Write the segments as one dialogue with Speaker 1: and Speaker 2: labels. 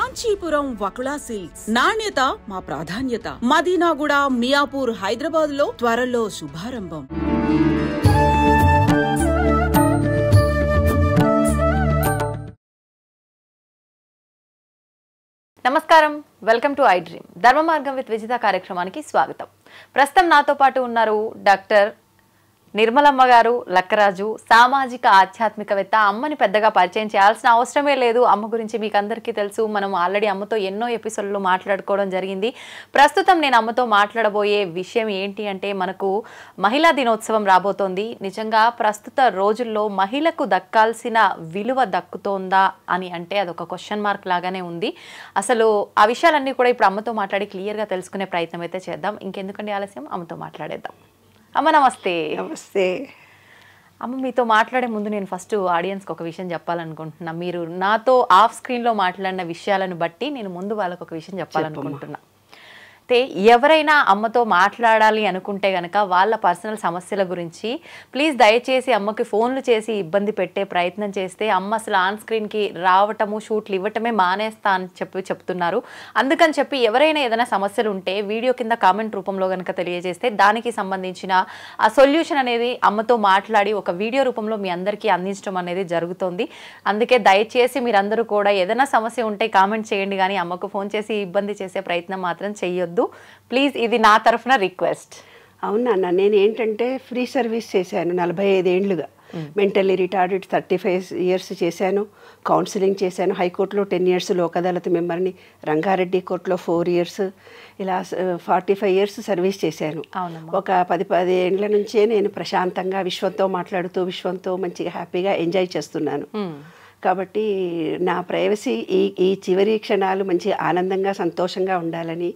Speaker 1: Kanchipuram Vakula silks నాణ్యత మా ప్రాధాన్యత. మదీనాగూడ, మియాపూర్, హైదరాబాద్ లో త్వరలో శుభారంభం.
Speaker 2: నమస్కారం, వెల్కమ్ టు ఐ డ్రీమ్. ధర్మ మార్గం విత్ విజిత కార్యక్రమానికి స్వాగతం. ప్రస్తుతం నాతో పాటు ఉన్నారు డాక్టర్ నిర్మలమ్మ గారు, లక్కరాజు, సామాజిక ఆధ్యాత్మికవేత్త. అమ్మని పెద్దగా పరిచయం చేయాల్సిన అవసరమే లేదు, అమ్మ గురించి మీకు అందరికీ తెలుసు. మనం ఆల్రెడీ అమ్మతో ఎన్నో ఎపిసోడ్లు మాట్లాడుకోవడం జరిగింది. ప్రస్తుతం నేను అమ్మతో మాట్లాడబోయే విషయం ఏంటి అంటే, మనకు మహిళా దినోత్సవం రాబోతోంది. నిజంగా ప్రస్తుత రోజుల్లో మహిళకు దక్కాల్సిన విలువ దక్కుతోందా అని అంటే అదొక క్వశ్చన్ మార్క్ లాగానే ఉంది. అసలు ఆ విషయాలన్నీ కూడా ఇప్పుడు అమ్మతో మాట్లాడి క్లియర్గా తెలుసుకునే ప్రయత్నం అయితే చేద్దాం. ఇంకెందుకండి ఆలస్యం, అమ్మతో మాట్లాడేద్దాం. అమ్మ నమస్తే.
Speaker 3: నమస్తే
Speaker 2: అమ్మ, మీతో మాట్లాడే ముందు నేను ఫస్ట్ ఆడియన్స్కి ఒక విషయం చెప్పాలనుకుంటున్నా. మీరు నాతో ఆఫ్ స్క్రీన్లో మాట్లాడిన విషయాలను బట్టి నేను ముందు వాళ్ళకు ఒక విషయం చెప్పాలనుకుంటున్నా. అయితే ఎవరైనా అమ్మతో మాట్లాడాలి అనుకుంటే కనుక వాళ్ళ పర్సనల్ సమస్యల గురించి ప్లీజ్ దయచేసి అమ్మకి ఫోన్లు చేసి ఇబ్బంది పెట్టే ప్రయత్నం చేస్తే అమ్మ అసలు ఆన్ స్క్రీన్కి రావటము, షూట్లు ఇవ్వటమే మానేస్తా అని చెప్తున్నారు. అందుకని చెప్పి ఎవరైనా ఏదైనా సమస్యలు ఉంటే వీడియో కింద కామెంట్ రూపంలో కనుక తెలియజేస్తే దానికి సంబంధించిన ఆ సొల్యూషన్ అనేది అమ్మతో మాట్లాడి ఒక వీడియో రూపంలో మీ అందరికీ అందించడం అనేది జరుగుతుంది. అందుకే దయచేసి మీరందరూ కూడా ఏదైనా సమస్య ఉంటే కామెంట్ చేయండి, కానీ అమ్మకు ఫోన్ చేసి ఇబ్బంది చేసే ప్రయత్నం మాత్రం చెయ్యొద్దు ప్లీజ్. ఇది నా తరఫున రిక్వెస్ట్.
Speaker 3: అవునా, నేను ఏంటంటే ఫ్రీ సర్వీస్ చేశాను 45 ఏళ్ళుగా. మెంటల్లీ రిటార్డెడ్ 35 years చేశాను. కౌన్సిలింగ్ చేశాను. హైకోర్టులో 10 years లోక్ అదాలత్ మెంబర్ని, రంగారెడ్డి కోర్టులో 4 years, ఇలా 45 years సర్వీస్ చేశాను. ఒక 10 ఏళ్ళ నుంచే నేను ప్రశాంతంగా విశ్వంతో మాట్లాడుతూ విశ్వంతో మంచిగా హ్యాపీగా ఎంజాయ్ చేస్తున్నాను. కాబట్టి నా ప్రైవసీ ఈ చివరి క్షణాలు మంచి ఆనందంగా సంతోషంగా ఉండాలని,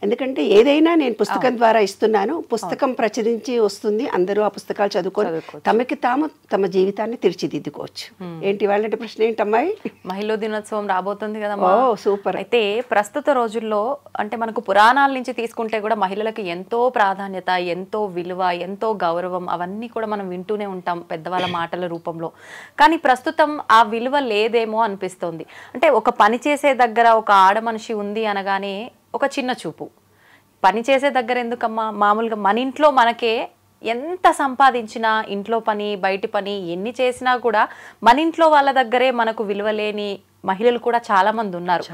Speaker 3: ఎందుకంటే ఏదైనా నేను పుస్తకం ద్వారా ఇస్తున్నాను. పుస్తకం ప్రచురించి వస్తుంది, అందరూ ఆ పుస్తకాలు చదువుకొని తమకి తాము తమ జీవితాన్ని తీర్చిదిద్దుకోవచ్చు. ఏంటి వాళ్ళంటే ప్రశ్న ఏంటమ్మాయి?
Speaker 2: మహిళా దినోత్సవం రాబోతుంది కదా.
Speaker 3: ఓ సూపర్.
Speaker 2: అయితే ప్రస్తుత రోజుల్లో అంటే మనకు పురాణాల నుంచి తీసుకుంటే కూడా మహిళలకు ఎంతో ప్రాధాన్యత, ఎంతో విలువ, ఎంతో గౌరవం అవన్నీ కూడా మనం వింటూనే ఉంటాం పెద్దవాళ్ళ మాటల రూపంలో. కానీ ప్రస్తుతం ఆ విలువ లేదేమో అనిపిస్తోంది. అంటే ఒక పని చేసే దగ్గర ఒక ఆడ మనిషి ఉంది అనగానే ఒక చిన్న చూపు. పని చేసే దగ్గర ఎందుకమ్మా, మామూలుగా మన ఇంట్లో మనకే ఎంత సంపాదించినా, ఇంట్లో పని బయటి పని ఎన్ని చేసినా కూడా మన ఇంట్లో వాళ్ళ దగ్గరే మనకు విలువ లేని మహిళలు కూడా చాలా మంది ఉన్నారు.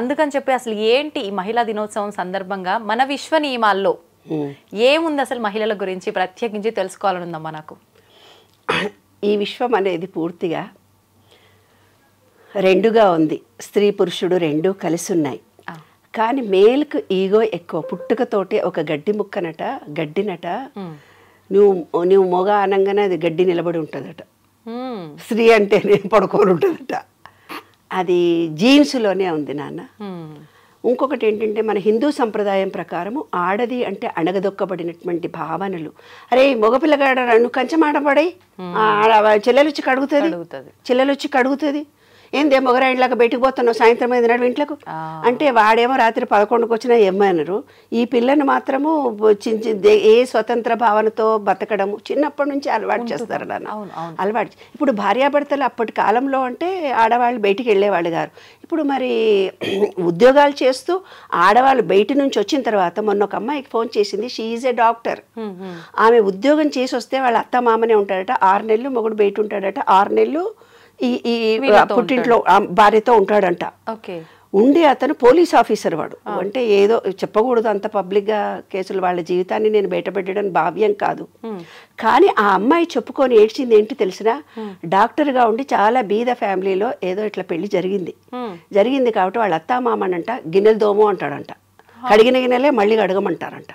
Speaker 2: అందుకని చెప్పి అసలు ఏంటి ఈ మహిళా దినోత్సవం సందర్భంగా మన విశ్వ నియమాల్లో ఏముంది అసలు మహిళల గురించి ప్రత్యేకించి తెలుసుకోవాలని ఉందమ్మా నాకు.
Speaker 3: ఈ విశ్వం అనేది పూర్తిగా రెండుగా ఉంది. స్త్రీ పురుషుడు రెండు కలిసి ఉన్నాయి. కానీ మేల్కు ఈగో ఎక్కువ. పుట్టుకతోటి ఒక గడ్డి ముక్కనట, గడ్డినట, నువ్వు మొగ అనగానే అది గడ్డి నిలబడి ఉంటుందట. స్త్రీ అంటే నేను పడుకొని ఉంటుందట. అది జీన్స్లోనే ఉంది నాన్న. ఇంకొకటి ఏంటంటే మన హిందూ సంప్రదాయం ప్రకారము ఆడది అంటే అణగదొక్కబడినటువంటి భావనలు. అరే మగపిల్లగాడ నువ్వు కంచెం ఆడపడి చెల్లెలొచ్చి కడుగుతుంది, చెల్లెలొచ్చి కడుగుతుంది, ఏందే మొగరాయిలాగా బయటకు పోతున్నావు సాయంత్రం 5 నాడు ఇంట్లకు అంటే వాడేమో రాత్రి 11కు వచ్చినా ఏమన్నారు. ఈ పిల్లని మాత్రము ఏ స్వతంత్ర భావనతో బతకడము చిన్నప్పటి నుంచి అలవాటు చేస్తారు నాన్న. అలవాటు. ఇప్పుడు భార్యాభర్తలు అప్పటి కాలంలో అంటే ఆడవాళ్ళు బయటికి వెళ్ళేవాళ్ళు గారు. ఇప్పుడు మరి ఉద్యోగాలు చేస్తూ ఆడవాళ్ళు బయట నుంచి వచ్చిన తర్వాత మొన్న ఒక అమ్మాయికి ఫోన్ చేసింది. She is a doctor. ఆమె ఉద్యోగం చేసి వస్తే వాళ్ళ అత్త మామనే ఉంటాడట. 6 నెలలు మొగుడు బయట ఉంటాడట. 6 నెలలు ఈ పుట్టింట్లో భార్యతో ఉంటాడంట. ఉండి అతను పోలీస్ ఆఫీసర్. వాడు అంటే ఏదో చెప్పకూడదు అంత పబ్లిక్గా కేసులు, వాళ్ళ జీవితాన్ని నేను బయటపెట్టడం భావ్యం కాదు. కానీ ఆ అమ్మాయి చెప్పుకొని ఏడ్చింది ఏంటి తెలిసినా, డాక్టర్గా ఉండి చాలా బీద ఫ్యామిలీలో ఏదో ఇట్లా పెళ్లి జరిగింది కాబట్టి వాళ్ళ అత్తా మామనంట గిన్నెలు దోము అంటాడంట. కడిగిన గిన్నెలే మళ్ళీ అడగమంటారంట.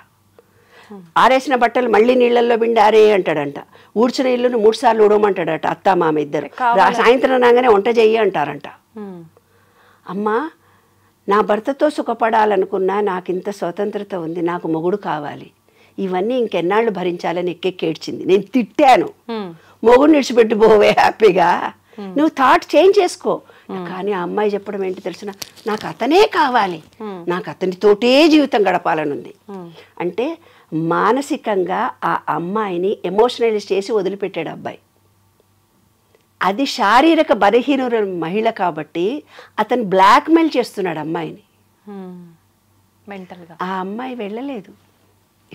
Speaker 3: ఆరేసిన బట్టలు మళ్ళీ నీళ్ళల్లో పిండి ఆరే అంటాడంట. ఊడ్చిన ఇల్లును 3 సార్లు ఊడమంటాడట అత్తా మామ ఇద్దరు. సాయంత్రం రాగానే వంట చెయ్యి అంటారంట. అమ్మా, నా భర్తతో సుఖపడాలనుకున్నా నాకు ఇంత స్వతంత్రత ఉంది, నాకు మొగుడు కావాలి, ఇవన్నీ ఇంకెన్నాళ్ళు భరించాలని ఎక్కెక్కేడ్చింది. నేను తిట్టాను, మొగుడు నిడిచిపెట్టి పోవే హ్యాపీగా, నువ్వు థాట్ చేంజ్ చేసుకో. కానీ ఆ అమ్మాయి చెప్పడం ఏంటి తెలిసిన, నాకు అతనే కావాలి, నాకు అతనితోటే జీవితం గడపాలని ఉంది. అంటే మానసికంగా ఆ అమ్మాయిని ఎమోషనలైజ్ చేసి వదిలిపెట్టాడు అబ్బాయి. అది శారీరక బలహీన మహిళ కాబట్టి అతను బ్లాక్మెయిల్ చేస్తున్నాడు అమ్మాయిని.
Speaker 2: మెంటల్గా
Speaker 3: ఆ అమ్మాయి వెళ్ళలేదు,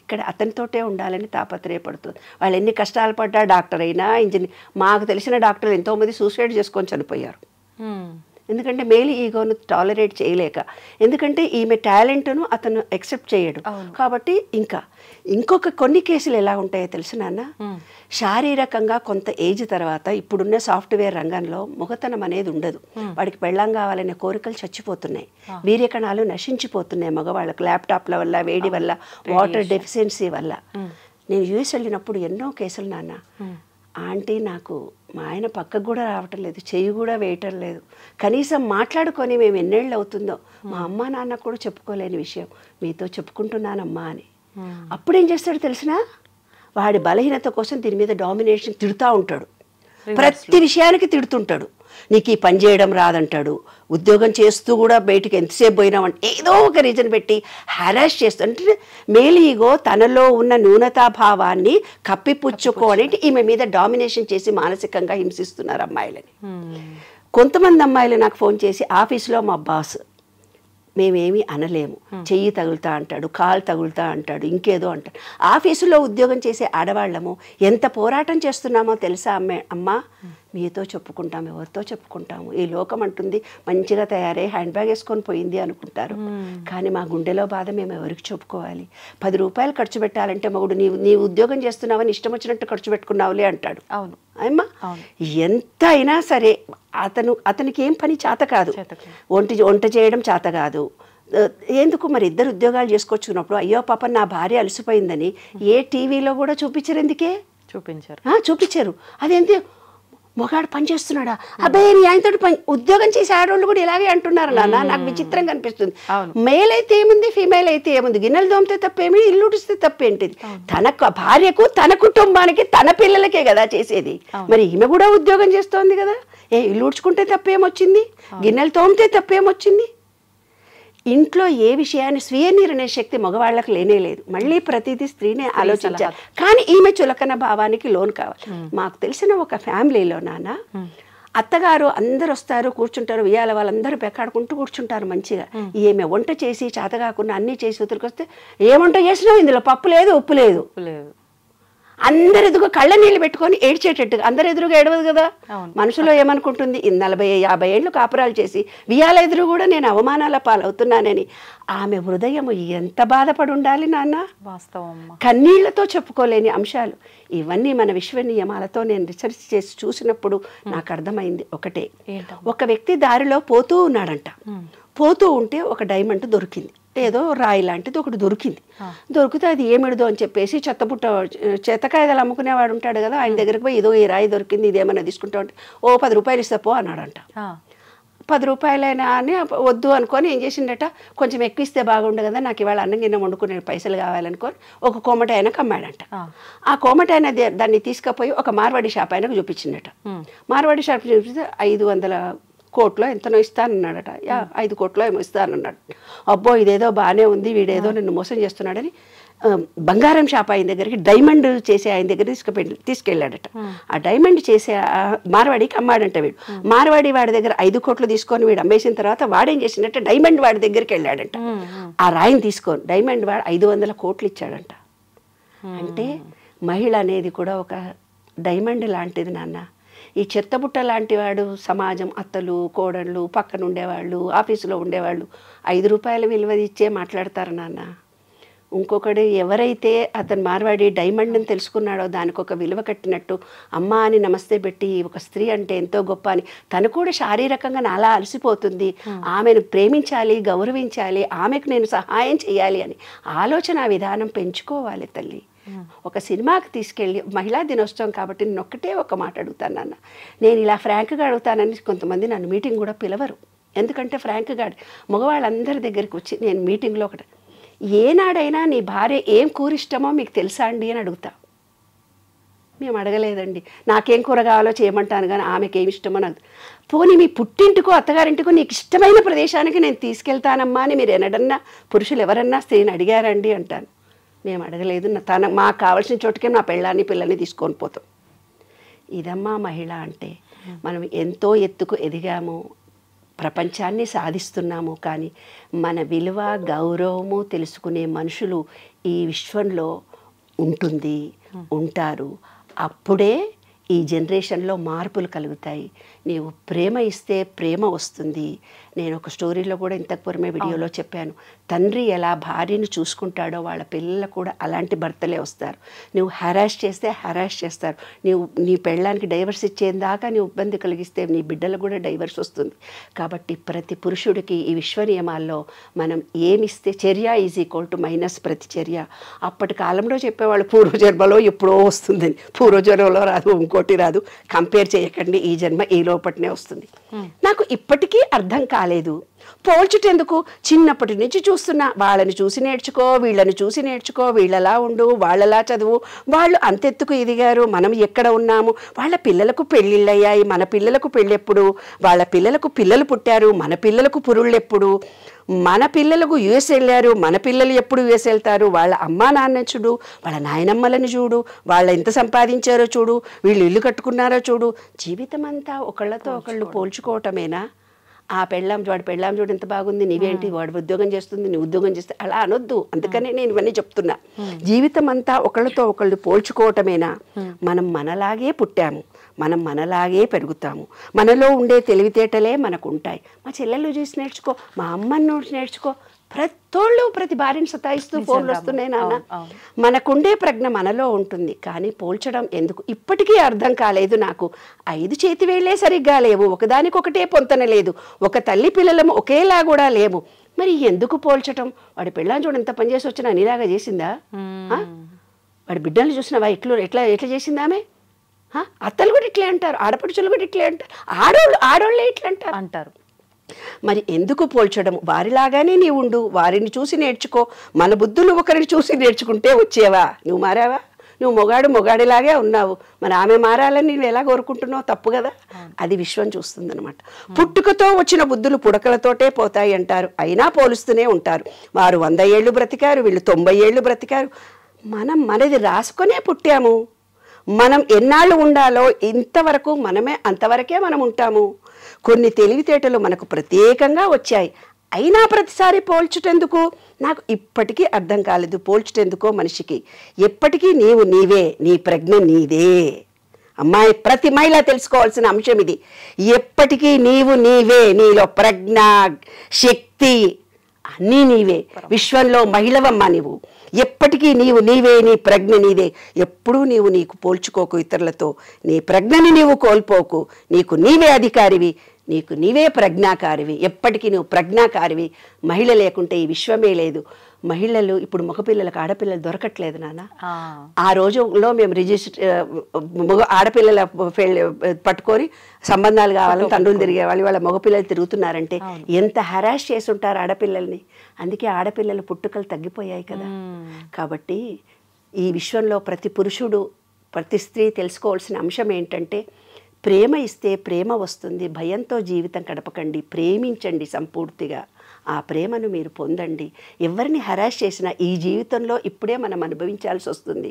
Speaker 3: ఇక్కడ అతనితోటే ఉండాలని తాపత్రయపడుతుంది. వాళ్ళు ఎన్ని కష్టాలు పడ్డా, డాక్టర్ అయినా ఇంజనీర్, మాకు తెలిసిన డాక్టర్లు ఎంతోమంది సూసైడ్ చేసుకొని చనిపోయారు. ఎందుకంటే మేల్ ఈగోను టాలరేట్ చేయలేక, ఎందుకంటే ఈమె టాలెంట్ను అతను యాక్సెప్ట్ చేయడు కాబట్టి. ఇంకొక కొన్ని కేసులు ఎలా ఉంటాయో తెలుసు నాన్న, శారీరకంగా కొంత ఏజ్ తర్వాత ఇప్పుడున్న సాఫ్ట్వేర్ రంగంలో మొగతనం అనేది ఉండదు. వాడికి పెళ్ళం కావాలనే కోరికలు చచ్చిపోతున్నాయి, వీర్యకణాలు నశించిపోతున్నాయి మగవాళ్ళకు, ల్యాప్టాప్ల వల్ల, వేడి వల్ల, వాటర్ డెఫిషియన్సీ వల్ల. నేను యూఎస్ వెళ్ళినప్పుడు ఎన్నో కేసులు నాన్న, ఆంటీ నాకు మా ఆయన పక్కకు కూడా రావటం లేదు, చెయ్యి కూడా వేయటం లేదు, కనీసం మాట్లాడుకొని మేము ఎన్నేళ్ళు అవుతుందో మా అమ్మ నాన్న కూడా చెప్పుకోలేని విషయం మీతో చెప్పుకుంటున్నానమ్మా అని. అప్పుడేం చేస్తాడు తెలిసినా, వాడి బలహీనత కోసం దీని మీద డామినేషన్ తిడుతూ ఉంటాడు, ప్రతి విషయానికి తిడుతుంటాడు. నీకు ఈ పని చేయడం రాదంటాడు, ఉద్యోగం చేస్తూ కూడా బయటికి ఎంతసేపు పోయినామంటే ఏదో ఒక రీజన్ పెట్టి హ్యారాస్ చేస్తూ, అంటే మేల్ ఈగో తనలో ఉన్న న్యూనతాభావాన్ని కప్పిపుచ్చుకోని ఈమె మీద డామినేషన్ చేసి మానసికంగా హింసిస్తున్నారు అమ్మాయిలని. కొంతమంది అమ్మాయిలు నాకు ఫోన్ చేసి, ఆఫీస్లో మా బాస్ మేమేమీ అనలేము, చెయ్యి తగులుతా అంటాడు, కాలు తగులుతా అంటాడు, ఇంకేదో అంటాడు. ఆఫీసులో ఉద్యోగం చేసే ఆడవాళ్ళము ఎంత పోరాటం చేస్తున్నామో తెలుసా అమ్మా, మీతో చెప్పుకుంటాము, ఎవరితో చెప్పుకుంటాము, ఈ లోకం అంటుంది మంచిగా తయారై హ్యాండ్ బ్యాగ్ వేసుకొని పోయింది అనుకుంటారు, కానీ మా గుండెలో బాధ మేము ఎవరికి చెప్పుకోవాలి. 10 రూపాయలు ఖర్చు పెట్టాలంటే మగుడు నీ ఉద్యోగం చేస్తున్నావని ఇష్టం వచ్చినట్టు ఖర్చు పెట్టుకున్నావులే అంటాడు.
Speaker 2: అవును
Speaker 3: అమ్మా, ఎంత అయినా సరే అతనికి ఏం పని చేత కాదు, వంట చేయడం చేత కాదు. ఎందుకు మరి ఇద్దరు ఉద్యోగాలు చేసుకొచ్చుకున్నప్పుడు అయ్యో పాప నా భార్య అలసిపోయిందని ఏ టీవీలో కూడా చూపించరు, ఎందుకే చూపించారు. అదేంటి మొగాడు పని చేస్తున్నాడా, అబ్బాయి నీ ఆయనతో పని, ఉద్యోగం చేసే ఆడవాళ్ళు కూడా ఇలాగే అంటున్నారు నాన్న. నాకు విచిత్రంగా అనిపిస్తుంది. మేల్ అయితే ఏముంది, ఫీమేల్ అయితే ఏముంది, గిన్నెలు దోమితే తప్పేమి, ఇల్లు ఉడిస్తే తప్పేంటిది. తన భార్యకు, తన కుటుంబానికి, తన పిల్లలకే కదా చేసేది. మరి ఈమె కూడా ఉద్యోగం చేస్తోంది కదా, ఇల్లు ఉడ్చుకుంటే తప్పేమొచ్చింది, గిన్నెలు తోమితే తప్పేమొచ్చింది. ఇంట్లో ఏ విషయాన్ని స్వీయ నిర్ణయ శక్తి మగవాళ్ళకి లేనే లేదు, మళ్ళీ ప్రతిదీ స్త్రీనే ఆలోచించాలి. కానీ ఈమె చులకన భావానికి లోన్ కావాలి. మాకు తెలిసిన ఒక ఫ్యామిలీలో నాన్న, అత్తగారు అందరు వస్తారు, కూర్చుంటారు, ఇవాళ వాళ్ళందరూ పెక్కాడుకుంటూ కూర్చుంటారు మంచిగా. ఈమె వంట చేసి చేత కాకుండా అన్నీ చేసి ఉతురికొస్తే, ఏ వంట చేసినావు, ఇందులో పప్పు లేదు, ఉప్పు లేదు. అందరు ఎదుగు కళ్ళ నీళ్ళు పెట్టుకొని ఏడ్చేటట్టుగా, అందరు ఎదురుగా ఏడవదు కదా. మనసులో ఏమనుకుంటుంది, 40-50 ఏళ్ళు కాపురాలు చేసి వియాల ఎదురు కూడా నేను అవమానాల పాలవుతున్నానని ఆమె హృదయం ఎంత బాధపడి ఉండాలి నాన్న. వాస్తవం, కన్నీళ్లతో చెప్పుకోలేని అంశాలు ఇవన్నీ. మన విశ్వ నియమాలతో నేను రీసెర్చ్ చేసి చూసినప్పుడు నాకు అర్థమైంది ఒకటే. ఒక వ్యక్తి దారిలో పోతూ ఉన్నాడంట, పోతూ ఉంటే ఒక డైమండ్ దొరికింది, ఏదో రాయి లాంటిది ఒకటి దొరికింది. దొరికితే అది ఏమిడదో అని చెప్పేసి చెత్తకాయలు అమ్ముకునేవాడు ఉంటాడు కదా, ఆయన దగ్గరకు పోయి ఏదో ఈ రాయి దొరికింది, ఇదేమన్నా తీసుకుంటా ఉంటే, 10 రూపాయలు ఇస్తా పో అన్నాడంట. 10 రూపాయలైనా అని వద్దు అనుకొని ఏం చేసిండట, కొంచెం ఎక్కువ ఇస్తే బాగుండు కదా, నాకు ఇవాళ అన్నం గిన్నె వండుకునే పైసలు కావాలనుకొని ఒక కోమటి ఆయనకు అమ్మాడంట. ఆ కోమటి ఆయన దాన్ని తీసుకుపోయి ఒక మార్వాడి షాప్ ఆయనకు చూపించిండట. మార్వాడి షాప్ చూపిస్తే 500 కోట్లో ఎంతనో ఇస్తానన్నాడట, 5 కోట్లో ఏమో ఇస్తానన్నాడు. అబ్బో ఇదేదో బాగానే ఉంది, వీడేదో నన్ను మోసం చేస్తున్నాడని బంగారం షాప్ ఆయన దగ్గరికి, డైమండ్ చేసే ఆయన దగ్గర తీసుకెళ్ళాడట. ఆ డైమండ్ చేసే మార్వాడికి అమ్మాడంట వీడు. మార్వాడి వాడి దగ్గర 5 కోట్లు తీసుకొని వీడు అమ్మేసిన తర్వాత వాడేం చేసిందంటే డైమండ్ వాడి దగ్గరికి వెళ్ళాడంట. ఆ రాయిని తీసుకొని డైమండ్ వాడు 500 కోట్లు ఇచ్చాడంట. అంటే మహిళ అనేది కూడా ఒక డైమండ్ లాంటిది నాన్న. ఈ చెత్తబుట్ట లాంటి వాడు సమాజం, అత్తలు, కోడళ్ళు, పక్కన ఉండేవాళ్ళు, ఆఫీసులో ఉండేవాళ్ళు 5 రూపాయల విలువ ఇచ్చే మాట్లాడతారు నాన్న. ఇంకొకడు ఎవరైతే అతను మార్వాడి డైమండ్ని తెలుసుకున్నాడో దానికి ఒక విలువ కట్టినట్టు అమ్మ అని నమస్తే పెట్టి ఒక స్త్రీ అంటే ఎంతో గొప్ప అని తను కూడా శారీరకంగా నాలా అలసిపోతుంది, ఆమెను ప్రేమించాలి, గౌరవించాలి, ఆమెకు నేను సహాయం చేయాలి అని ఆలోచన విధానం పెంచుకోవాలి తల్లి. ఒక సినిమాకి తీసుకెళ్ళి మహిళా దినోత్సవం కాబట్టి నేను ఒక్కటే ఒక మాట అడుగుతాను నాన్న. నేను ఇలా ఫ్రాంక్గా అడుగుతానని కొంతమంది నన్ను మీటింగ్ కూడా పిలవరు, ఎందుకంటే ఫ్రాంక్గా మగవాళ్ళందరి దగ్గరికి వచ్చి నేను మీటింగ్లో ఒకటి, ఏనాడైనా నీ భార్య ఏం కూర ఇష్టమో మీకు తెలుసా అండి అని అడుగుతా. మేము అడగలేదండి, నాకేం కూర కావాలో చేయమంటాను కానీ ఆమెకి ఏమి ఇష్టమో నాకు. పోనీ మీ పుట్టింటికో అత్తగారింటికో నీకు ఇష్టమైన ప్రదేశానికి నేను తీసుకెళ్తానమ్మా అని మీరు ఎన్నడన్నా పురుషులు ఎవరన్నా స్త్రీని అడిగారండి అంటాను. మేము అడగలేదు, మాకు కావాల్సిన చోటుకే నా పెళ్ళాన్ని పిల్లల్ని తీసుకొని పోతాం. ఇదమ్మా మహిళ అంటే. మనం ఎంతో ఎత్తుకు ఎదిగాము, ప్రపంచాన్ని సాధిస్తున్నాము, కానీ మన విలువ గౌరవము తెలుసుకునే మనుషులు ఈ విశ్వంలో ఉంటారు. అప్పుడే ఈ జనరేషన్లో మార్పులు కలుగుతాయి. నీవు ప్రేమ ఇస్తే ప్రేమ వస్తుంది. నేను ఒక స్టోరీలో కూడా ఇంతకు పూర్వమే వీడియోలో చెప్పాను, తండ్రి ఎలా భార్యను చూసుకుంటాడో వాళ్ళ పిల్లలు కూడా అలాంటి భర్తలే వస్తారు. నువ్వు హెరాస్ చేస్తే హెరాస్ చేస్తారు. నీ పెళ్ళానికి డైవర్స్ ఇచ్చేదాకా నీవు ఇబ్బంది కలిగిస్తే నీ బిడ్డలకు కూడా డైవర్స్ వస్తుంది. కాబట్టి ప్రతి పురుషుడికి ఈ విశ్వ నియమాల్లో మనం ఏమిస్తే చర్య ఈజ్ ఈక్వల్ టు మైనస్ ప్రతిచర్య. అప్పటి కాలంలో చెప్పేవాళ్ళు పూర్వజన్మలో ఎప్పుడో వస్తుందని. పూర్వజన్మలో రాదు, ఇంకోటి రాదు, కంపేర్ చేయకండి, ఈ జన్మ ఈ లోపటినే వస్తుంది. నాకు ఇప్పటికీ అర్థం కాలేదు. పోల్చుటెందుకు? చిన్నప్పటి నుంచి చూస్తున్నా, వాళ్ళని చూసి నేర్చుకో, వీళ్ళని చూసి నేర్చుకో, వీళ్ళలా ఉండు, వాళ్ళలా చదువు, వాళ్ళు అంతెత్తుకు ఎదిగారు, మనం ఎక్కడ ఉన్నాము, వాళ్ళ పిల్లలకు పెళ్ళిళ్ళయ్యాయి, మన పిల్లలకు పెళ్ళెప్పుడు, వాళ్ళ పిల్లలకు పిల్లలు పుట్టారు, మన పిల్లలకు పురుళ్ళెప్పుడు, మన పిల్లలకు యుఎస్ వెళ్ళారు, మన పిల్లలు ఎప్పుడు యుఎస్ వెళ్తారు, వాళ్ళ అమ్మా నాన్న చూడు, వాళ్ళ నాయనమ్మలను చూడు, వాళ్ళు ఎంత సంపాదించారో చూడు, వీళ్ళు ఇల్లు కట్టుకున్నారో చూడు. జీవితం అంతా ఒకళ్ళతో ఒకళ్ళు పోల్చుకోవటమేనా? వాడి పెళ్ళాం చూడు ఎంత బాగుంది, నీవేంటి, వాడు ఉద్యోగం చేస్తుంది, నీ ఉద్యోగం చేస్తే, అలా అనొద్దు. అందుకనే నేను ఇవన్నీ చెప్తున్నా. జీవితం అంతా ఒకళ్ళతో ఒకళ్ళు పోల్చుకోవటమేనా? మనం మనలాగే పుట్టాము, మనం మనలాగే పెరుగుతాము, మనలో ఉండే తెలివితేటలే మనకు ఉంటాయి. మా చెల్లెళ్ళు చూసి నేర్చుకో, మా అమ్మని చూసి నేర్చుకో. ప్రతోళ్ళు ప్రతి భార్యని సతాయిస్తూ ఫోన్లు వస్తున్నాయి నాన్న. మనకుండే ప్రజ్ఞ మనలో ఉంటుంది, కానీ పోల్చడం ఎందుకు ఇప్పటికీ అర్థం కాలేదు నాకు. 5 చేతి వేళ్లే సరిగ్గా లేవు, ఒకదానికొకటే పొంతన లేదు, ఒక తల్లి పిల్లలము ఒకేలా కూడా లేము. మరి ఎందుకు పోల్చటం? వాడి పెళ్ళాన్ని చూడ ఎంత పనిచేసి వచ్చినా నీలాగా చేసిందా? వాడి బిడ్డల్ని చూసినావా ఎట్లా చేసిందా ఆమె? అత్తలు కూడా ఇట్లే అంటారు, ఆడపడుచులు కూడా ఇట్లే అంటారు, ఆడోళ్ళే ఇట్లా అంటారు. మరి ఎందుకు పోల్చడం? వారిలాగానే నీ ఉండు, వారిని చూసి నేర్చుకో. మన బుద్ధులు ఒకరిని చూసి నేర్చుకుంటే వచ్చేవా? నువ్వు మారావా? నువ్వు మొగాడిలాగే ఉన్నావు, మరి ఆమె మారాలని నువ్వు ఎలా కోరుకుంటున్నావు? తప్పు కదా. అది విశ్వం చూస్తుంది అనమాట. పుట్టుకతో వచ్చిన బుద్ధులు పుడకలతోటే పోతాయి అంటారు, అయినా పోలుస్తూనే ఉంటారు. వారు 100 ఏళ్ళు బ్రతికారు, వీళ్ళు 90 ఏళ్ళు బ్రతికారు. మనది రాసుకొనే పుట్టాము. మనం ఎన్నాళ్ళు ఉండాలో ఇంతవరకు మనమే, అంతవరకే మనం ఉంటాము. కొన్ని తెలివితేటలు మనకు ప్రత్యేకంగా వచ్చాయి, అయినా ప్రతిసారి పోల్చుటెందుకు? నాకు ఇప్పటికీ అర్థం కాలేదు. పోల్చుటెందుకో మనిషికి? ఎప్పటికీ నీవు నీవే, నీ ప్రజ్ఞ నీదే. అమ్మాయి, ప్రతి మహిళ తెలుసుకోవాల్సిన అంశం ఇది. ఎప్పటికీ నీవు నీవే, నీలో ప్రజ్ఞ, శక్తి అన్నీ నీవే. విశ్వంలో మహిళవమ్మ నీవు. ఎప్పటికీ నీవు నీవే, నీ ప్రజ్ఞ నీదే. ఎప్పుడూ నీకు పోల్చుకోకు ఇతరులతో. నీ ప్రజ్ఞని నీవు కోల్పోకు. నీకు నీవే అధికారివి, నీకు నీవే ప్రజ్ఞాకారివి. ఎప్పటికీ నువ్వు ప్రజ్ఞాకారివి. మహిళ లేకుంటే ఈ విశ్వమే లేదు. మహిళలు ఇప్పుడు మగపిల్లలకు ఆడపిల్లలు దొరకట్లేదు నాన్న. ఆ రోజుల్లో మేము ఆడపిల్లల పట్టుకొని సంబంధాలు కావాలని తండ్రులు తిరిగేవాళ్ళు, వాళ్ళ మగపిల్లలు తిరుగుతున్నారంటే ఎంత హెరాస్ చేసి ఉంటారు ఆడపిల్లల్ని. అందుకే ఆడపిల్లల పుట్టుకలు తగ్గిపోయాయి కదా. కాబట్టి ఈ విశ్వంలో ప్రతి పురుషుడు, ప్రతి స్త్రీ తెలుసుకోవాల్సిన అంశం ఏంటంటే, ప్రేమ ఇస్తే ప్రేమ వస్తుంది. భయంతో జీవితం గడపకండి, ప్రేమించండి సంపూర్తిగా. ఆ ప్రేమను మీరు పొందండి. ఎవరిని హెరాస్ చేసినా ఈ జీవితంలో ఇప్పుడే మనం అనుభవించాల్సి వస్తుంది.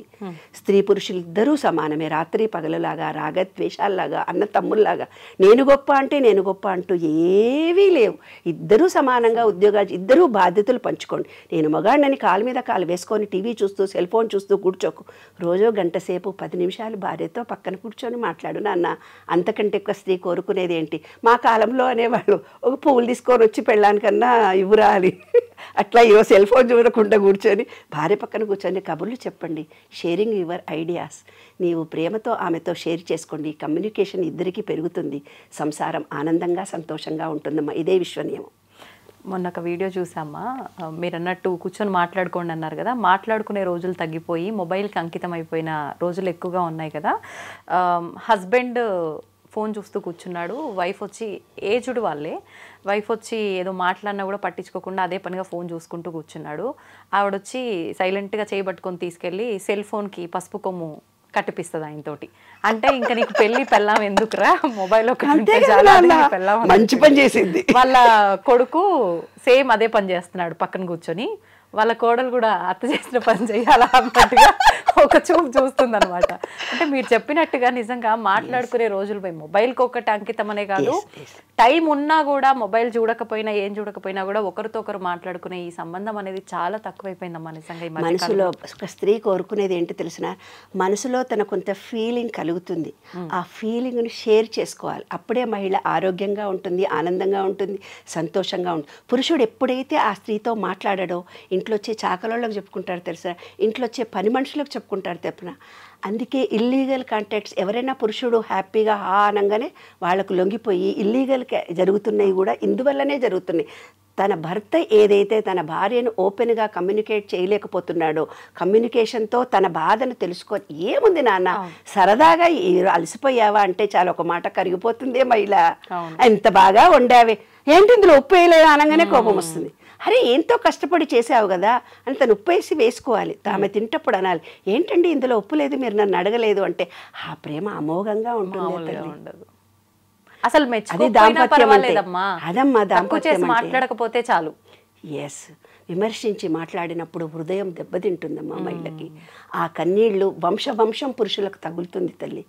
Speaker 3: స్త్రీ పురుషులు ఇద్దరూ సమానమే, రాత్రి పగలులాగా, రాగద్వేషాల్లాగా, అన్న తమ్ముల్లాగా, నేను గొప్ప అంటే నేను గొప్ప అంటూ ఏవీ లేవు. ఇద్దరూ సమానంగా ఉద్యోగాలు, ఇద్దరూ బాధ్యతలు పంచుకోండి. నేను మగాడినని కాలు మీద కాలు వేసుకొని టీవీ చూస్తూ, సెల్ ఫోన్ చూస్తూ కూర్చోకు. రోజు గంట సేపు 10 నిమిషాలు భార్యతో పక్కన కూర్చొని మాట్లాడు నాన్న. అంతకంటే ఎక్కువ స్త్రీ కోరుకునేది ఏంటి? మా కాలంలో అనేవాళ్ళు, ఒక పువ్వులు తీసుకొని వచ్చి పెళ్ళానికన్నా ఇవ్వరాలి. అట్లా ఏవో సెల్ ఫోన్ చూడకుండా కూర్చొని భార్య పక్కన కూర్చొని కబుర్లు చెప్పండి. Sharing your ideas. నీవు ప్రేమతో ఆమెతో షేర్ చేసుకోండి. కమ్యూనికేషన్ ఇద్దరికీ పెరుగుతుంది. సంసారం ఆనందంగా సంతోషంగా ఉంటుందమ్మా. ఇదే విశ్వనియమం.
Speaker 2: మొన్న ఒక వీడియో చూసామ్మా, మీరు అన్నట్టు కూర్చొని మాట్లాడుకోండి అన్నారు కదా. మాట్లాడుకునే రోజులు తగ్గిపోయి మొబైల్కి అంకితం అయిపోయిన రోజులు ఎక్కువగా ఉన్నాయి కదా. హస్బెండ్ ఫోన్ చూస్తూ కూర్చున్నాడు, వైఫ్ వచ్చి, ఏజ్డ్ వాళ్ళే, వైఫ్ వచ్చి ఏదో మాట్లాడినా కూడా పట్టించుకోకుండా అదే పనిగా ఫోన్ చూసుకుంటూ కూర్చున్నాడు. ఆవిడొచ్చి సైలెంట్గా చేయబట్టుకొని తీసుకెళ్ళి సెల్ ఫోన్కి పసుపు కొమ్ము కట్టిపిస్తుంది ఆయనతోటి. అంటే ఇంకా నీకు పెళ్లి పెళ్ళాం ఎందుకురా, మొబైల్
Speaker 3: మంచి పని చేసింది.
Speaker 2: వాళ్ళ కొడుకు సేమ్ అదే పని చేస్తున్నాడు పక్కన కూర్చొని. వాళ్ళ కోడలు కూడా అత్త చేసిన పని చేయాలా అన్నట్టుగా ఒక చూపు చూస్తుంది అనమాట. అంటే మీరు చెప్పినట్టుగా నిజంగా మాట్లాడుకునే రోజులు పోయి మొబైల్కి ఒకటి అంకితం అనే కాదు, టైం ఉన్నా కూడా మొబైల్ చూడకపోయినా ఏం చూడకపోయినా కూడా ఒకరితో ఒకరు మాట్లాడుకునే ఈ సంబంధం అనేది చాలా తక్కువైపోయిందమ్మా నిజంగా. ఈ
Speaker 3: మనసులో ఒక స్త్రీ కోరుకునేది ఏంటి తెలిసిన, మనసులో తన కొంత ఫీలింగ్ కలుగుతుంది, ఆ ఫీలింగ్ని షేర్ చేసుకోవాలి. అప్పుడే మహిళ ఆరోగ్యంగా ఉంటుంది, ఆనందంగా ఉంటుంది, సంతోషంగా ఉంటుంది. పురుషుడు ఎప్పుడైతే ఆ స్త్రీతో మాట్లాడాడో ఇంట్లో వచ్చే చాకలోళ్ళకి చెప్పుకుంటారు తెలుసా, ఇంట్లో వచ్చే పని మనుషులకు చెప్పుకుంటారు తెప్పున. అందుకే ఇల్లీగల్ కాంటాక్ట్స్ ఎవరైనా పురుషుడు హ్యాపీగా అనగానే వాళ్ళకు లొంగిపోయి ఇల్లీగల్ జరుగుతున్నాయి కూడా ఇందువల్లనే జరుగుతున్నాయి. తన భర్త ఏదైతే తన భార్యను ఓపెన్గా కమ్యూనికేట్ చేయలేకపోతున్నాడో, కమ్యూనికేషన్తో తన బాధను తెలుసుకొని, ఏముంది నాన్న సరదాగా అలసిపోయావా అంటే చాలా ఒక మాట కరిగిపోతుందే మహిళ, ఎంత బాగా వండావే, ఏంటి ఇందులో ఉప్పు వేయలేదు అనగానే కోపం వస్తుంది. అరే ఎంతో కష్టపడి చేసావు కదా అని తను ఉప్పు వేసి వేసుకోవాలి. ఆమె తింటప్పుడు అనాలి, ఏంటండి ఇందులో ఉప్పు లేదు, మీరు నన్ను అడగలేదు అంటే ఆ ప్రేమ అమోఘంగా ఉంటుంది.
Speaker 2: అసలు
Speaker 3: అదమ్మా దాంపత్యం
Speaker 2: మాట్లాడకపోతే చాలు.
Speaker 3: ఎస్, విమర్శించి మాట్లాడినప్పుడు హృదయం దెబ్బతింటుందమ్మా మహిళకి. ఆ కన్నీళ్లు వంశం పురుషులకు తగులుతుంది తల్లి.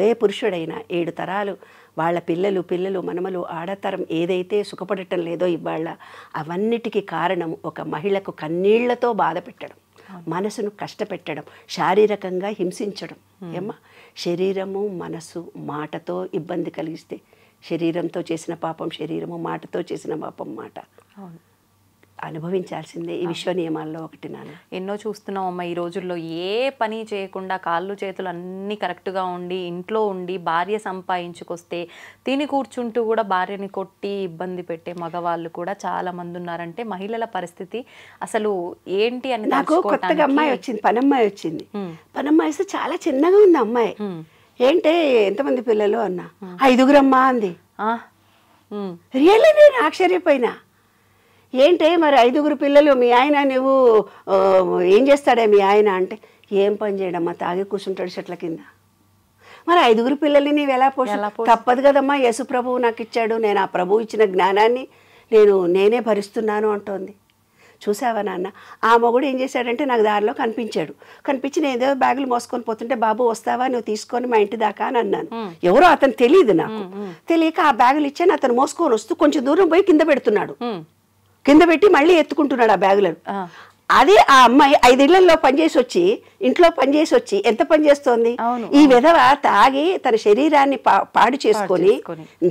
Speaker 3: ఏ పురుషుడైనా 7 తరాలు వాళ్ళ పిల్లలు మనమలు ఆడతరం ఏదైతే సుఖపడటం లేదో ఇవాళ, అవన్నిటికీ కారణం ఒక మహిళకు కన్నీళ్లతో బాధ పెట్టడం, మనసును కష్టపెట్టడం, శారీరకంగా హింసించడం. ఏమ్మా, శరీరము మనసు మాటతో ఇబ్బంది కలిగిస్తే శరీరంతో చేసిన పాపం శరీరము, మాటతో చేసిన పాపం మాట. అనుభవించాల్సిందే. ఈ విశ్వ నియమాల్లో ఒకటి నాన్న.
Speaker 2: ఎన్నో చూస్తున్నాం అమ్మ ఈ రోజుల్లో. ఏ పని చేయకుండా కాళ్ళు చేతులు అన్నీ కరెక్ట్గా ఉండి ఇంట్లో ఉండి భార్య సంపాదించుకొస్తే తిని కూర్చుంటూ కూడా భార్యని కొట్టి ఇబ్బంది పెట్టే మగవాళ్ళు కూడా చాలా మంది ఉన్నారంటే మహిళల పరిస్థితి అసలు ఏంటి అని.
Speaker 3: నాకు కొత్తగా అమ్మాయి వచ్చింది, పనమ్మాయి వచ్చింది. పనమ్మాయి వస్తే చాలా చిన్నగా ఉంది అమ్మాయి. ఏంటే ఎంతమంది పిల్లలు అన్నా, 5 అమ్మా అంది. రియల్లీ నేను ఆశ్చర్యపోయినా. ఏంటే మరి 5 పిల్లలు, మీ ఆయన నువ్వు ఏం చేస్తాడే మీ ఆయన అంటే, ఏం పని చేయడమ్మా, తాగి కూర్చుంటాడు చెట్ల కింద. మరి 5 పిల్లల్ని నీవు ఎలా తప్పదు కదమ్మా, యేసు ప్రభువు నాకు ఇచ్చాడు, నేను ఆ ప్రభువు ఇచ్చిన జ్ఞానాన్ని నేనే భరిస్తున్నాను అంటోంది. చూసావా నాన్న, ఆ మొగుడు ఏం చేశాడంటే నాకు దారిలో కనిపించి నేను ఏదో బ్యాగులు మోసుకొని పోతుంటే, బాబు వస్తావా నువ్వు తీసుకొని మా ఇంటి దాకా అని అన్నాను. ఎవరో అతను తెలియదు, నాకు తెలియక ఆ బ్యాగులు ఇచ్చాను. అతను మోసుకొని వస్తూ కొంచెం దూరం పోయి కింద పెడుతున్నాడు, కింద పెట్టి మళ్ళీ ఎత్తుకుంటున్నాడు ఆ బ్యాగులను. అదే ఆ అమ్మాయి 5 ఇళ్లలో ఇంట్లో పనిచేసి వచ్చి ఎంత పని చేస్తోంది. ఈ విధవ తాగి తన శరీరాన్ని పాడు చేసుకొని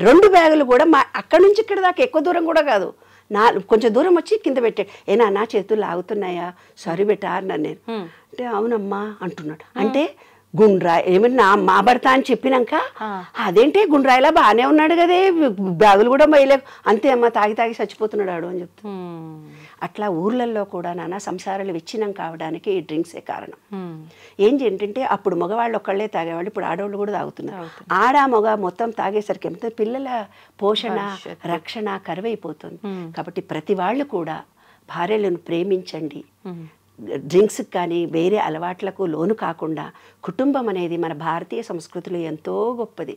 Speaker 3: 2 బ్యాగులు కూడా అక్కడి నుంచి ఇక్కడ దాకా ఎక్కువ దూరం కూడా కాదు, కొంచెం దూరం వచ్చి కింద పెట్టాడు. నా చేతులు లాగుతున్నాయా, సారీ బెటా అన్నాను నేను. అంటే అవునమ్మా అంటున్నాడు. అంటే గుండ్రాయి ఏమన్నా మా భర్త అని చెప్పినాక, అదేంటి గుండ్రాయిలా బాగానే ఉన్నాడు కదే, బ్యాగులు కూడా మైలేవు, అంతే అమ్మ తాగి చచ్చిపోతున్నాడు అని చెప్తా. అట్లా ఊర్లలో కూడా నాన్న సంసారాలు విచ్ఛిన్నం కావడానికి ఈ డ్రింక్సే కారణం. ఏంటంటే అప్పుడు మగవాళ్ళు ఒక్కళ్ళే తాగేవాళ్ళు, ఇప్పుడు ఆడవాళ్ళు కూడా తాగుతున్నారు. మగ మొత్తం తాగేసరికి ఏమవుతుంది, పిల్లల పోషణ రక్షణ కరువైపోతుంది. కాబట్టి ప్రతి వాళ్ళు కూడా భార్యలను ప్రేమించండి. డ్రింక్స్కి కానీ వేరే అలవాట్లకు లోను కాకుండా కుటుంబం అనేది మన భారతీయ సంస్కృతిలో ఎంతో గొప్పది.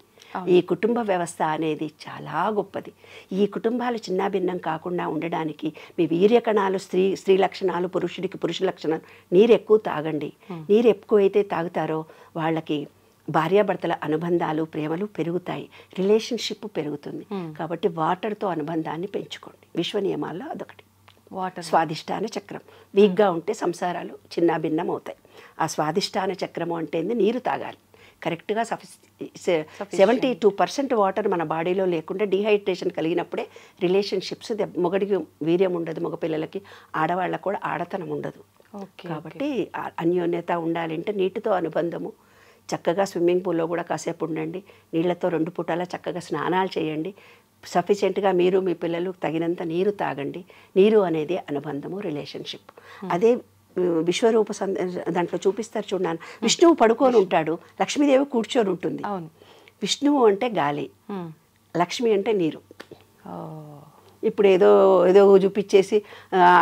Speaker 3: ఈ కుటుంబ వ్యవస్థ అనేది చాలా గొప్పది. ఈ కుటుంబాలు చిన్నాభిన్నం కాకుండా ఉండడానికి మీ వీర్యకణాలు స్త్రీ లక్షణాలు, పురుష లక్షణాలు. నీరు ఎక్కువ తాగండి. నీరు ఎక్కువైతే తాగుతారో వాళ్ళకి భార్యాభర్తల అనుబంధాలు ప్రేమలు పెరుగుతాయి, రిలేషన్షిప్ పెరుగుతుంది. కాబట్టి వాటర్తో అనుబంధాన్ని పెంచుకోండి. విశ్వ నియమాల్లో అదొకటి. స్వాదిష్టాన చక్రం వీక్గా ఉంటే సంసారాలు చిన్నాభిన్నం అవుతాయి. ఆ స్వాదిష్టాన చక్రము అంటే నీరు తాగాలి కరెక్ట్గా. 72% వాటర్ మన బాడీలో లేకుండా డీహైడ్రేషన్ కలిగినప్పుడే రిలేషన్షిప్స్, మొగడికి వీర్యం ఉండదు, మగపిల్లలకి, ఆడవాళ్ళకు కూడా ఆడతనం ఉండదు. కాబట్టి అన్యోన్యత ఉండాలంటే నీటితో అనుబంధము. చక్కగా స్విమ్మింగ్ పూల్లో కూడా కాసేపు ఉండండి, నీళ్లతో 2 పూటలా చక్కగా స్నానాలు చేయండి. సఫిషియెంట్గా మీరు మీ పిల్లలు తగినంత నీరు తాగండి. నీరు అనేది అనుబంధము, రిలేషన్షిప్. అదే విశ్వరూప దాంట్లో చూపిస్తారు చూడన్నాను. విష్ణువు పడుకొని ఉంటాడు, లక్ష్మీదేవి కూర్చొని ఉంటుంది. విష్ణువు అంటే గాలి, లక్ష్మి అంటే నీరు. ఇప్పుడు ఏదో చూపించేసి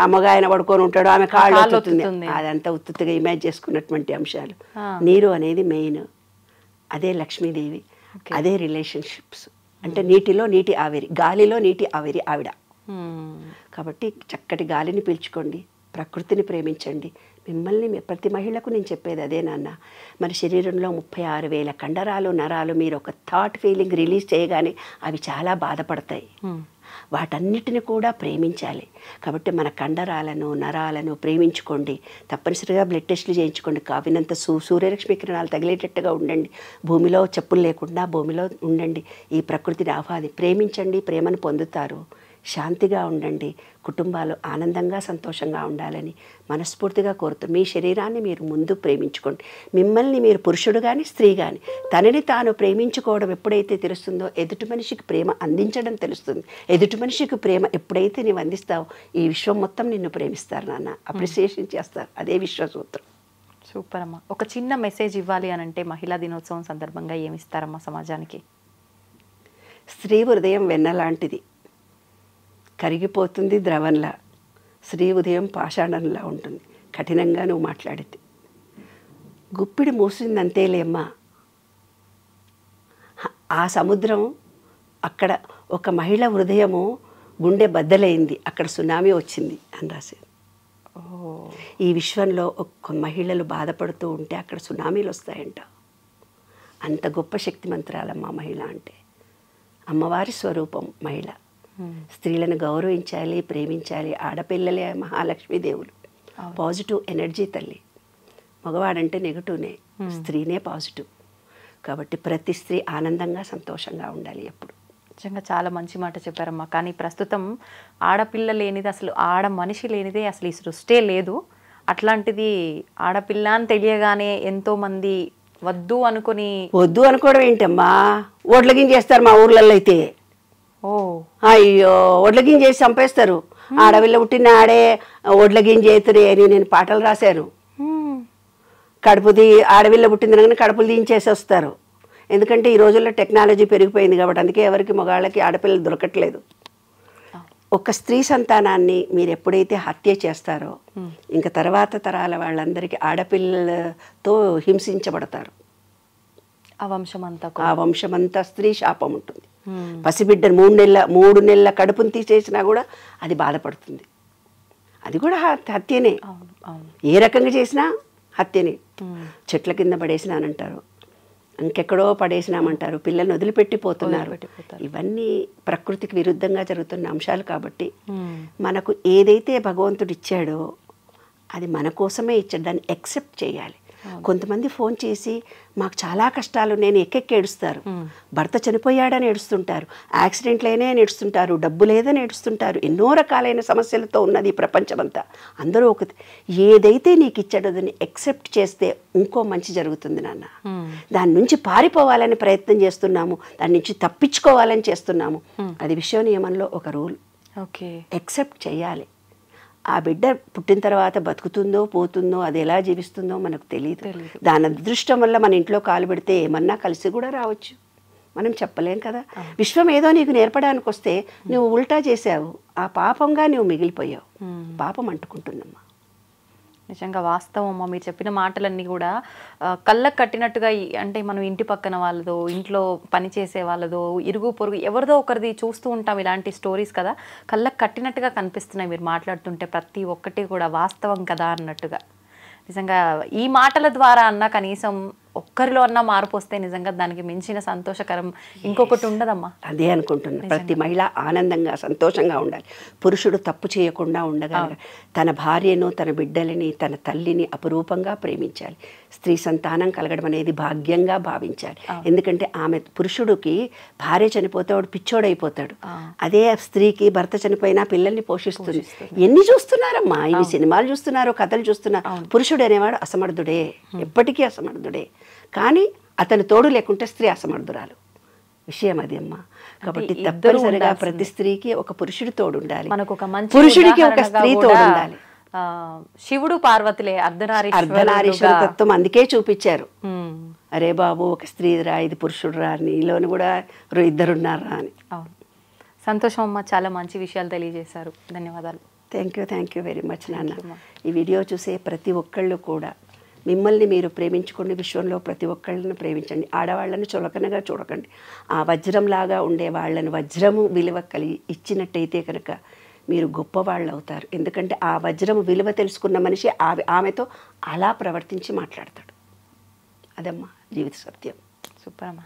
Speaker 3: అమ్మగాయన పడుకొని ఉంటాడు, ఆమె కాళ్ళు అవుతుంది, అదంతా ఉత్తుగా ఇమాజిన్ చేసుకున్నటువంటి అంశాలు. నీరు అనేది మెయిన్, అదే లక్ష్మీదేవి, అదే రిలేషన్షిప్స్. అంటే నీటిలో నీటి ఆవిరి, గాలిలో నీటి ఆవిరి ఆవిడ. కాబట్టి చక్కటి గాలిని పీల్చుకోండి, ప్రకృతిని ప్రేమించండి. మిమ్మల్ని ప్రతి మహిళకు నేను చెప్పేది అదే నాన్న. మన శరీరంలో 36,000 కండరాలు నరాలు. మీరు ఒక థాట్ ఫీలింగ్ రిలీజ్ చేయగానే అవి చాలా బాధపడతాయి. వాటన్నిటిని కూడా ప్రేమించాలి. కాబట్టి మన కండరాలను నరాలను ప్రేమించుకోండి. తప్పనిసరిగా బ్లడ్ టెస్టులు చేయించుకోండి. కావినంత సూర్యరశ్మి కిరణాలు తగిలేటట్టుగా ఉండండి. భూమిలో చెప్పులు లేకుండా భూమిలో ఉండండి. ఈ ప్రకృతిని ప్రేమించండి. ప్రేమను పొందుతారు. శాంతిగా ఉండండి. కుటుంబాలు ఆనందంగా సంతోషంగా ఉండాలని మనస్ఫూర్తిగా కోరుతూ మీ శరీరాన్ని మీరు ముందు ప్రేమించుకోండి. మిమ్మల్ని మీరు పురుషుడు కానీ స్త్రీ కానీ తనని తాను ప్రేమించుకోవడం ఎప్పుడైతే తెలుస్తుందో ఎదుటి మనిషికి ప్రేమ అందించడం తెలుస్తుంది. ఎదుటి మనిషికి ప్రేమ ఎప్పుడైతే నీవు అందిస్తావో ఈ విశ్వం మొత్తం నిన్ను ప్రేమిస్తారు నాన్న. అప్రిసియేషన్ చేస్తారు. అదే విశ్వసూత్రం.
Speaker 2: సూపర్ అమ్మా. ఒక చిన్న మెసేజ్ ఇవ్వాలి అని అంటే మహిళా దినోత్సవం సందర్భంగా ఏమిస్తారమ్మా సమాజానికి?
Speaker 3: స్త్రీ హృదయం వెన్నలాంటిది, కరిగిపోతుంది ద్రవంలా. స్త్రీ ఉదయం పాషాణంలా ఉంటుంది. కఠినంగా నువ్వు మాట్లాడితే గుప్పిడి మూసిందంతేలేమ్మా. ఆ సముద్రం అక్కడ ఒక మహిళ హృదయము గుండె బద్దలైంది, అక్కడ సునామీ వచ్చింది అని రాశారు. ఈ విశ్వంలో ఒక్క మహిళలు బాధపడుతూ ఉంటే అక్కడ సునామీలు వస్తాయంట. అంత గొప్ప శక్తిమంతురాలమ్మా మహిళ అంటే. అమ్మవారి స్వరూపం మహిళ. స్త్రీలను గౌరవించాలి, ప్రేమించాలి. ఆడపిల్లలే మహాలక్ష్మీదేవులు. పాజిటివ్ ఎనర్జీ తల్లి. మగవాడంటే నెగటివ్నే, స్త్రీనే పాజిటివ్. కాబట్టి ప్రతి స్త్రీ ఆనందంగా సంతోషంగా ఉండాలి ఎప్పుడు.
Speaker 2: నిజంగా చాలా మంచి మాట చెప్పారమ్మా. కానీ ప్రస్తుతం ఆడపిల్ల లేనిది, అసలు ఆడ మనిషి లేనిదే అసలు ఈ సృష్టే లేదు. అట్లాంటిది ఆడపిల్ల అని తెలియగానే ఎంతోమంది వద్దు అనుకోవడం
Speaker 3: ఏంటమ్మా? ఓట్ల గింజేస్తారు మా ఊర్లలో అయితే. అయ్యో, ఒడ్ల గింజ చేసి చంపేస్తారు. ఆడపిల్ల పుట్టిన ఆడే ఒడ్ల గింజ అవుతుంది అని నేను పాటలు రాశాను. ఆడపిల్ల పుట్టిందని కడుపులు దించేసి వస్తారు. ఎందుకంటే ఈ రోజుల్లో టెక్నాలజీ పెరిగిపోయింది కాబట్టి. అందుకే ఎవరికి మగాళ్ళకి ఆడపిల్లలు దొరకట్లేదు. ఒక స్త్రీ సంతానాన్ని మీరు ఎప్పుడైతే హత్య చేస్తారో ఇంకా తర్వాత తరాల వాళ్ళందరికీ ఆడపిల్లలతో హింసించబడతారు. ఆ వంశమంతా స్త్రీ శాపం ఉంటుంది. పసిబిడ్డను 3 నెలల కడుపును తీసేసినా కూడా అది బాధపడుతుంది. అది కూడా హత్యనే. ఏ రకంగా చేసినా హత్యనే. చెట్ల కింద పడేసినానంటారు, ఇంకెక్కడో పడేసినామంటారు, పిల్లల్ని వదిలిపెట్టిపోతున్నారు. ఇవన్నీ ప్రకృతికి విరుద్ధంగా జరుగుతున్న అంశాలు. కాబట్టి మనకు ఏదైతే భగవంతుడు ఇచ్చాడో అది మన కోసమే ఇచ్చాడు. దాన్ని యాక్సెప్ట్ చేయాలి. కొంతమంది ఫోన్ చేసి మాకు చాలా కష్టాలు, నేను ఎక్కెక్కి ఏడుస్తారు. భర్త చనిపోయాడని ఏడుస్తుంటారు, యాక్సిడెంట్లైనా ఏడుస్తుంటారు, డబ్బు లేదని ఏడుస్తుంటారు. ఎన్నో రకాలైన సమస్యలతో ఉన్నది ఈ ప్రపంచమంతా. అందరూ ఏదైతే నీకు ఇచ్చాడో దాన్ని యాక్సెప్ట్ చేస్తే ఇంకో మంచి జరుగుతుంది నాన్న. దాని నుంచి పారిపోవాలని ప్రయత్నం చేస్తున్నాము, దాని నుంచి తప్పించుకోవాలని చేస్తున్నాము. అది విశ్వ నియమంలో ఒక రూల్. యాక్సెప్ట్ చేయాలి. ఆ బిడ్డ పుట్టిన తర్వాత బతుకుతుందో పోతుందో అది ఎలా జీవిస్తుందో మనకు తెలియదు. దాని అదృష్టం వల్ల మన ఇంట్లో కాలు పెడితే ఏమన్నా కలిసి కూడా రావచ్చు, మనం చెప్పలేం కదా. విశ్వం ఏదో నీకు నేర్పడానికి వస్తే నువ్వు ఉల్టా చేసావు, ఆ పాపంగా నువ్వు మిగిలిపోయావు. పాపం అంటుకుంటుందమ్మా.
Speaker 2: నిజంగా వాస్తవం అమ్మ. మీరు చెప్పిన మాటలన్నీ కూడా కళ్ళకు కట్టినట్టుగా, అంటే మనం ఇంటి పక్కన వాళ్ళదో, ఇంట్లో పనిచేసే వాళ్ళదో, ఇరుగు పొరుగు ఎవరిదో ఒకరిది చూస్తూ ఉంటాం ఇలాంటి స్టోరీస్ కదా. కళ్ళకు కట్టినట్టుగా కనిపిస్తున్నాయి మీరు మాట్లాడుతుంటే. ప్రతి ఒక్కటి కూడా వాస్తవం కదా అన్నట్టుగా. నిజంగా ఈ మాటల ద్వారా అన్న కనీసం ఒక్కరిలో అన్నా మార్పు వస్తే నిజంగా దానికి మించిన సంతోషకరం ఇంకొకటి ఉండదమ్మా.
Speaker 3: అదే అనుకుంటున్నాను. ప్రతి మహిళ ఆనందంగా సంతోషంగా ఉండాలి. పురుషుడు తప్పు చేయకుండా ఉండగలగాలి. తన భార్యను, తన బిడ్డలని, తన తల్లిని అపురూపంగా ప్రేమించాలి. స్త్రీ సంతానం కలగడం అనేది భాగ్యంగా భావించాలి. ఎందుకంటే పురుషుడికి భార్య చనిపోతే వాడు పిచ్చోడైపోతాడు. అదే స్త్రీకి భర్త చనిపోయినా పిల్లల్ని పోషిస్తుంది. ఎన్ని చూస్తున్నారమ్మా, ఇన్ని సినిమాలు చూస్తున్నారు, కథలు చూస్తున్నారు. పురుషుడు అనేవాడు అసమర్థుడే, ఎప్పటికీ అసమర్థుడే. కానీ అతని తోడు లేకుంటే స్త్రీ అసమర్థురాలు. విషయం అది అమ్మా. కాబట్టి తప్పనిసరిగా ప్రతి స్త్రీకి ఒక పురుషుడి తోడు ఉండాలి, పురుషుడికి ఒక స్త్రీ తోడు ఉండాలి.
Speaker 2: శివుడు పార్వతులే
Speaker 3: అర్ధనారీశ్వర తత్వం అందుకే చూపించారు. అరే బాబు, ఒక స్త్రీ రా, ఇది పురుషుడు రా, నీలోని కూడా ఇద్దరున్నారా అని.
Speaker 2: అవును, సంతోషం అమ్మ. చాలా మంచి విషయాలు తెలియజేశారు. ధన్యవాదాలు.
Speaker 3: థ్యాంక్ యూ వెరీ మచ్ నాన్న. ఈ వీడియో చూసే ప్రతి ఒక్కళ్ళు కూడా మిమ్మల్ని మీరు ప్రేమించుకోండి. విశ్వంలో ప్రతి ఒక్కళ్ళని ప్రేమించండి. ఆడవాళ్ళని చులకనగా చూడకండి. ఆ వజ్రంలాగా ఉండే వాళ్ళని వజ్రము విలువ కలిగి ఇచ్చినట్టయితే కనుక మీరు గొప్పవాళ్ళు అవుతారు. ఎందుకంటే ఆ వజ్రం విలువ తెలుసుకున్న మనిషి ఆమెతో అలా ప్రవర్తించి మాట్లాడతాడు. అదమ్మా జీవిత సత్యం.
Speaker 2: సూపర్ అమ్మా.